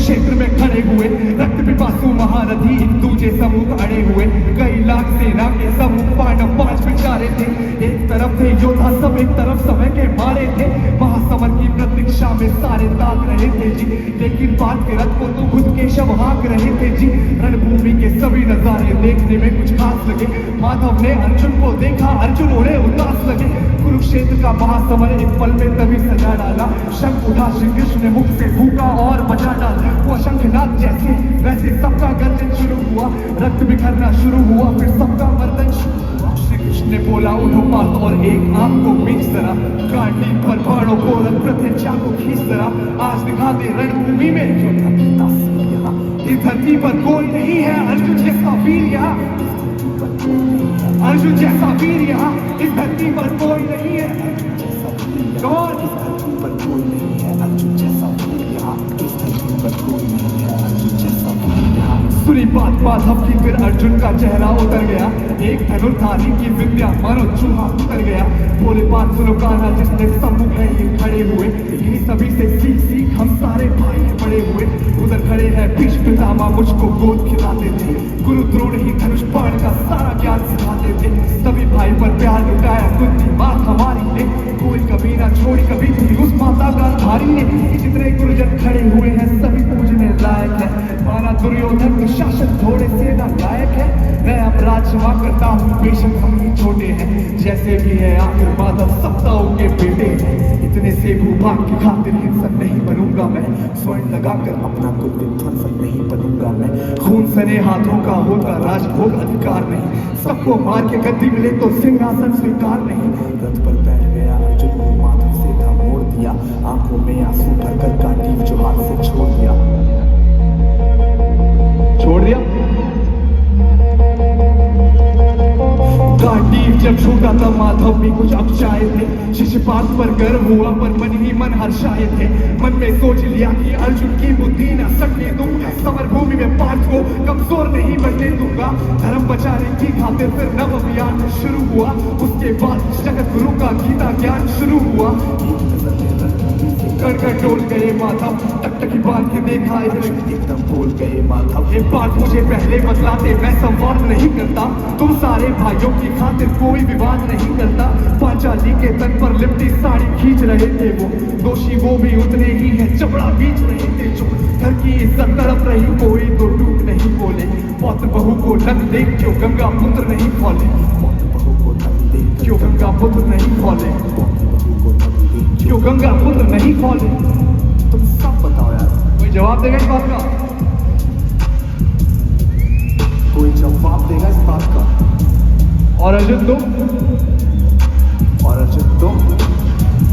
कुरुक्षेत्र में खड़े हुए रक्त पिपासु महारथी एक दूजे सम्मुख अड़े हुए, कई लाख सेना के सम्मुख पांडव 5 बिचारे थे। एक तरफ थे योद्धा सब, एक तरफ समय के मारे थे। महासमर की प्रतीक्षा में सारे ताक रहे थे जी, लेकिन बात के रथ को तो खुद केशव हाँक रहे थे जी। रणभूमि के सभी नजारे देखने में कुछ खास लगे, माधव ने अर्जुन को देखा, अर्जुन उड़े उदास लगे। कुरुक्षेत्र का महासमर एक पल में तभी सजा डाला, शंख उठा श्री कृष्ण ने मुख से फूका और बजा डाला। वो शंखनाद जैसे वैसे सबका गर्जन शुरू हुआ, रक्त बिखरना शुरू हुआ, फिर सबका मर्दन शुरू हुआ। श्री कृष्ण ने बोला उठो पास और एक आंख को बीच जरा, कांटी पर बाणों को रथ प्रत्यक्षा को खींच जरा। आज दिखा दे रणभूमि में योद्धा की तासीर यहाँ, इस धरती पर कोई नहीं है अर्जुन जैसा वीर यहाँ, अर्जुन जैसा वीर यहाँ इस धरती पर कोई नहीं है। कौन? इस धरती पर कोई नहीं है अर्जुन जैसा वीर यहाँ, इस धरती पर कोई नहीं है अर्जुन जैसा वीर यहाँ। सुनी बात माधव की फिर अर्जुन का चेहरा उतर गया, एक धनुर्धारी की विद्या मानो चूहा उतर गया। बोले बात सुनो कान्हा जिसने सम्मुख है ये खड़े हुए, इन्हीं सभी से सीख सीख हम सारे भाई पड़े हुए। उधर खड़े हैं भीष्म पितामह मुझको गोद खिलाते थे, गुरु द्रोण ही धनुष बाण का सारा ज्ञान सिखाते थे। सभी भाई पर प्यार लुटाया कुंती माँ हमारी ने, कोई कभी ना छोड़ी कभी थी उस माता का धारी ने। जितने गुरुजन खड़े हुए हैं सभी पूजने लायक है, माना दुर्योधन के शासन थोड़े से ना लायक है। मैं अब राजमा करता हूँ बेशक हम ही छोटे हैं, जैसे भी है आखिर माधव सप्ताहों के बेटे हैं। इतने से भूभाग की खातिर हिंसक नहीं बनूंगा मैं, स्वर्ण लगाकर अपना कुल विध्वंसक नहीं बनूंगा मैं। खून सने हाथों का होगा राजभोग अधिकार नहीं, सबको मार के गद्दी मिले तो सिंहासन स्वीकार नहीं। रथ पर बैठ गया अर्जुन को माधव से था मोड़ दिया, आंखों में आंसू भरकर कांटीव जो हाथ से छोड़ दिया। कांटीव जब छूटा तब माधव भी कुछ अबचाए थे, शिशुपाल पर गर्व हुआ पर मन ही मन हर्षाए थे। मन में सोच लिया कि अर्जुन की बुद्धि न सकने दूंगा, समर भूमि में पार्थ को कमजोर नहीं बनने दूंगा। धर्म बचाने की खातिर फिर नव अभियान शुरू हुआ, उसके बाद जगत गुरु का गीता ज्ञान शुरू हुआ। कर डोल गए माधव, टकटकी बांध के देखा एकदम बोल गए माधव। एक बात मुझे पहले बतलाते, मैं संवाद नहीं करता, तुम सारे भाइयों की खातिर कोई विवाद नहीं करता। पांचाली के तन पर लिपटी साड़ी खींच रहे थे वो, दोषी वो भी उतने ही है चपड़ा बीच रहे थे जो। घर की इज्जत तड़प रही कोई तो टूट नहीं बोले, पौत्र बहू को नग देख क्यों गंगा पुत्र नहीं खोले, पौत्र बहू को नग देख क्यों गंगा पुत्र नहीं खोले, क्यों गंगा पुत्र नहीं खोले। तुम सब बताओ यार, कोई जवाब देगा इस बात का? कोई जवाब देगा इस बात का? और अर्जुन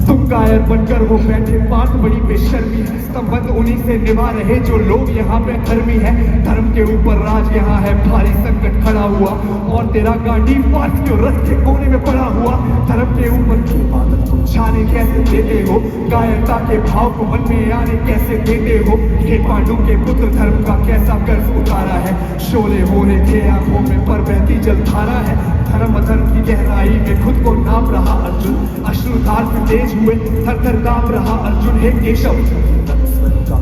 तुम कायर बनकर वो बैठे पार्थ बड़ी बेशर्मी है। संबंध उन्हीं से निभा रहे जो लोग यहाँ पे धर्मी है, धर्म के ऊपर राज यहाँ है भारी संकट खड़ा हुआ। और तेरा गांडी पार्थ क्यों रथ के कोने में पड़ा हुआ, धर्म के ऊपर की इबादत तुम छाने कैसे देते हो, कायरता के भाव को मन में आने कैसे देते हो। हे पांडु के पुत्र धर्म का कैसा कर्ज उतारा है, शोले हो रहे थे आंखों में पर बहती जलधारा है। धर्म अधर्म की गहराई में खुद को नाप रहा अर्जुन, अश्रुधार से तेज हुए थर थर कांप रहा अर्जुन। हे केशव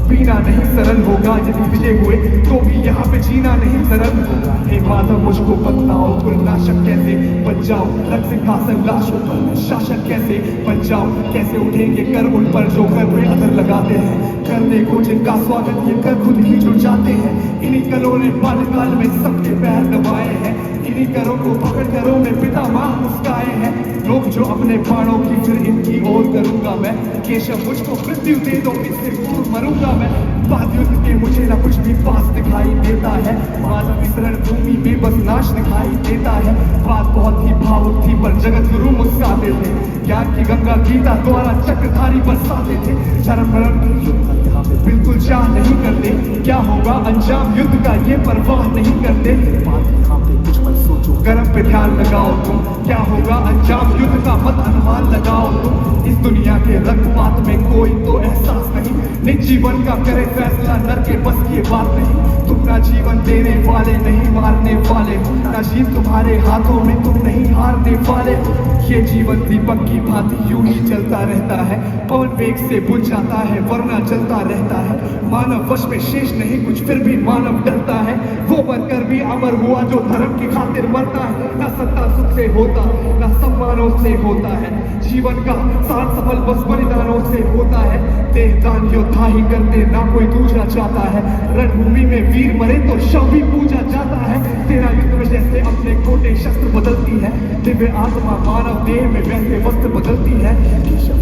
पीना नहीं सरल होगा, यदि विजय हुए तो भी यहाँ पे जीना नहीं सरल होगा। हे माधव मुझको बताओ कुलनाशक कैसे बच जाओ, रक्त सिंहासन लाशों पर मैं शासक कैसे बन जाऊं। कैसे उठेंगे कर उन पर जो कर पे अधर लगाते हैं, करने को जिनका स्वागत ये कर खुद ही जो जाते हैं। इन्हीं करों ने बाल्यकाल में सबके पैर दबाए हैं, इन्हीं करों को पकड़ करों में पिता माँ मुस्काए हैं। लोग जो अपने बाणों की फिर इनकी ओर करूंगा मैं, केशव मुझको मृत्यु दे दो इससे दूर मरूंगा मैं। बाद युद्ध के मुझे ना कुछ भी पास दिखाई देता है, मानव इस रणभूमि में बस नाश दिखाई देता है। बात बहुत ही भावुक थी पर जगत गुरु मुस्कुराते थे, ज्ञान की गंगा गीता द्वारा चक्रधारी बरसाते थे। धर्म की युद्ध यहाँ पे बिल्कुल चाह नहीं करते, क्या होगा अंजाम युद्ध का ये परवाह नहीं करते। बात यहाँ पे कुछ मत सोचो, कर्म पे ध्यान लगाओ तुम, क्या होगा अंजाम युद्ध का मत अनुमान लगाओ तुम। इस दुनिया के रक्तपात में कोई तो एहसास नहीं, निज जीवन का करे फैसला नर के बस की बात नहीं। तुम ना जीवन देने वाले नहीं मारने वाले हो, ना जीत तुम्हारे हाथों में तुम नहीं हारने वाले हो। ये जीवन दीपक की भांति यूं ही चलता रहता है, पवन वेग से बुझ जाता है वरना चलता रहता है। मानव वश में शेष नहीं कुछ, फिर भी मानव डरता है। वो बनकर भी अमर हुआ जो धर्म की खातिर मरता है। ना सत्ता सुख से होता, ना सम्मानों से होता है। जीवन का साथ सफल बस बलिदानों से होता है। देहदान योद्धा ही करते, ना कोई दूसरा चाहता है। रणभूमि में वीर मरे तो शव भी पूजा जाता है। तेरा युद्ध में जैसे अपने कोटे शस्त्र बदलती है, दिव्य आत्मा मानव देह में वैसे वस्त्र बदलती है।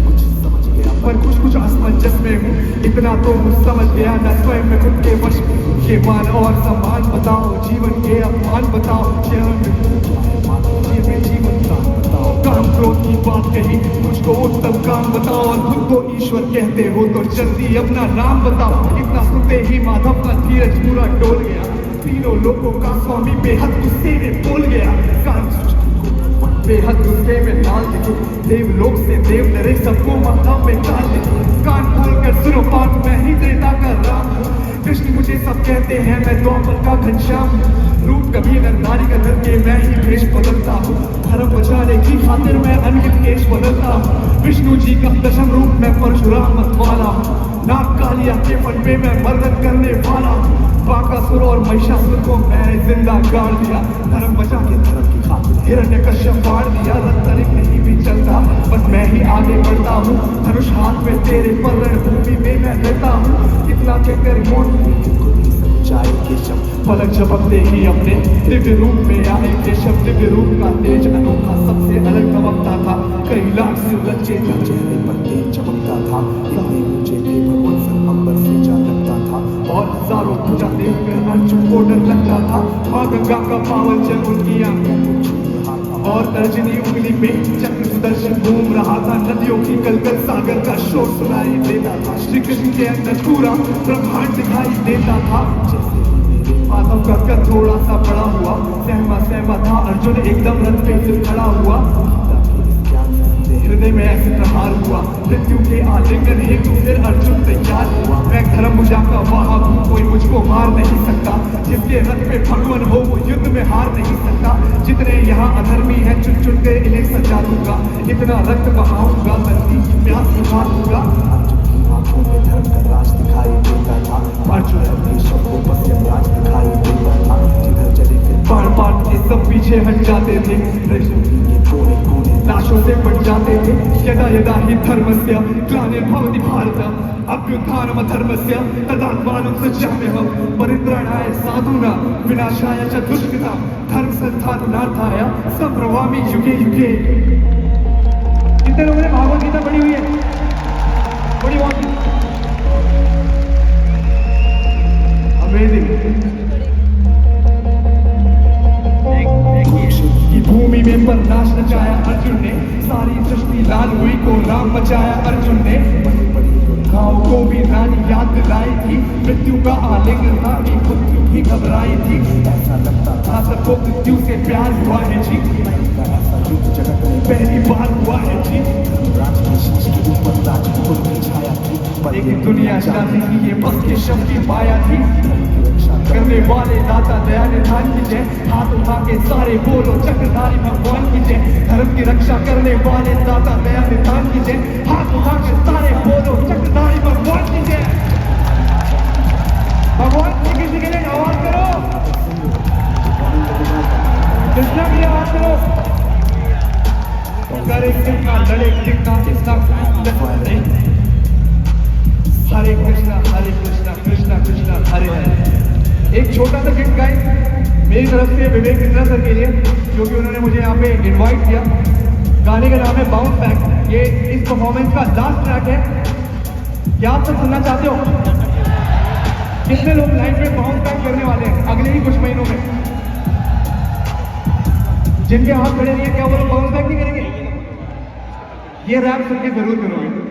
कुछ समझ गया पर कुछ असमंजस में हूँ, इतना तो समझ गया न स्वयं में खुद के वश। ये मान और सम्मान बताओ, जीवन के अपमान बताओ, ये जीवन का बताओ। काम क्रोध की बात कही, मुझको उत्तम काम बताओ। और खुद को ईश्वर कहते हो तो जल्दी अपना नाम बताओ। इतना सुनते ही माधव का धीरज पूरा डोल गया। तीनों लोगों का स्वामी बेहद गुस्से में बोल गया। बेहद गुस्से में डाल दे, देवलोक से देव डरे, सबको माथा में डाल दे। कान खोल कर सुनो बात, मैं ही त्रेता का राम हूँ। कृष्ण मुझे सब कहते हैं, मैं द्वापर का घनश्याम हूँ। रूप कभी नर नारी का करके मैं ही भेष बदलता हूँ। धर्म बचाने की खातिर मैं अनगित केश बदलता हूँ। विष्णु जी का दशम रूप मैं परशुराम मतवाला हूँ। नाग कालिया के फन पे मैं मर्दन करने वाला हूँ। बाकासुर और महिषासुर को मैंने जिंदा गाड़ दिया। धर्म बचा के धर्म की खातिर हिरण्यकश्यप फाड़ दिया। रत्तरिक नहीं भी चलता, बस मैं ही आगे बढ़ता हूँ। धनुष हाथ में तेरे पर रणभूमि में मैं रहता हूँ। इतना कहकर केशव पलक झपकते ही अपने दिव्य रूप में आए। केशव दिव्य रूप का तेज अनोखा सबसे अलग चमकता था। कई लाख सिर लज्जे का चेहरे पर तेज चमकता था। सारे ऊंचे थे भगवान सर अंबर से जा लगता था। और हजारों पूजा देखकर अर्जुन को डर लगता था। माँ गंगा का पावन जल उनकी आंखों और तर्जनी उंगली में चक्र सुदर्शन घूम रहा था। नदियों की कलकल सागर का शोर सुनाई देता था। श्री कृष्ण के अंदर पूरा ब्रह्मांड दिखाई देता था। माधव का कद थोड़ा सा बड़ा हुआ, सहमा था अर्जुन एकदम रथ पे से खड़ा हुआ। हृदय में ऐसे प्रहार हुआ, मृत्यु के आलिंगन हेतु फिर अर्जुन तैयार हुआ। मैं धर्म भुजा का वाहक हूँ, कोई मुझको मार नहीं सकता। जिसके रथ में भगवान हो वो युद्ध में हार नहीं सकता। जितने यहाँ अधर्मी हैं चुन चुन के इन्हें सजा दूंगा। इतना रक्त बहाऊंगा, धरती की प्यास बुझा दूंगा। आंखों में धर्म का राज दिखाई देता था। अर्जुन अपने शब्दों पर से राज दिखाई देता था। जिधर चले फिर बाण के सब पीछे हट जाते थे। लाशों से बच जाते थे। यदा यदा हि धर्मस्य ग्लानिर्भवति भारत अभ्युत्थानम् अधर्मस्य तदात्मानं सृजाम्यहम् परित्राणाय साधूनां विनाशाय च दुष्कृतां धर्म संस्थापनार्थाय संभवामि युगे युगे। कितने लोगों ने भागवत गीता पढ़ी हुई है? बड़ी बात अमेजिंग। की भूमि में पर नाश नचाया अर्जुन ने। सारी सृष्टि लाल हुई को राम बचाया अर्जुन ने। गाँव को भी रानी याद दिलाई थी। मृत्यु का आलिंगन था कि मृत्यु भी घबराई थी। ऐसा लगता था सबको मृत्यु से प्यार हुआ है जी। ऐसा युद्ध जगत में पहली बार हुआ है जी। राज के शीश के ऊपर राजकुमार की छाया थी। लेकिन दुनिया चाहती थी ये बस के शव की माया थी। करने वाले दाता दया निधान की जय। हाथ उठा के सारे बोलो चक्रधारी भगवान की जय। धर्म की रक्षा करने वाले दाता दया निधान की जय। हाथ उठा के सारे बोलो चक्रधारी भगवान की जय। भगवान श्री कृष्ण के लिए आवाज करो, कृष्णा की आवाज करो। करे कृष्णा लड़े कृष्णा कृष्णा हरे कृष्णा कृष्णा कृष्णा हरे हरे। एक छोटा सा गिफ्ट गाइस मेरी तरफ से विवेक इंद्रा सर के लिए, क्योंकि उन्होंने मुझे यहाँ पे इनवाइट किया। गाने का नाम है बाउंस बैक। ये इस परफॉर्मेंस का लास्ट ट्रैक है। क्या आप सब सुनना चाहते हो? कितने लोग लाइफ में बाउंस बैक करने वाले हैं अगले ही कुछ महीनों में? जिनके हाथ खड़े नहीं है, क्या वो लोग बाउंस बैक नहीं करेंगे? ये रैप सुन के जरूर करोगे।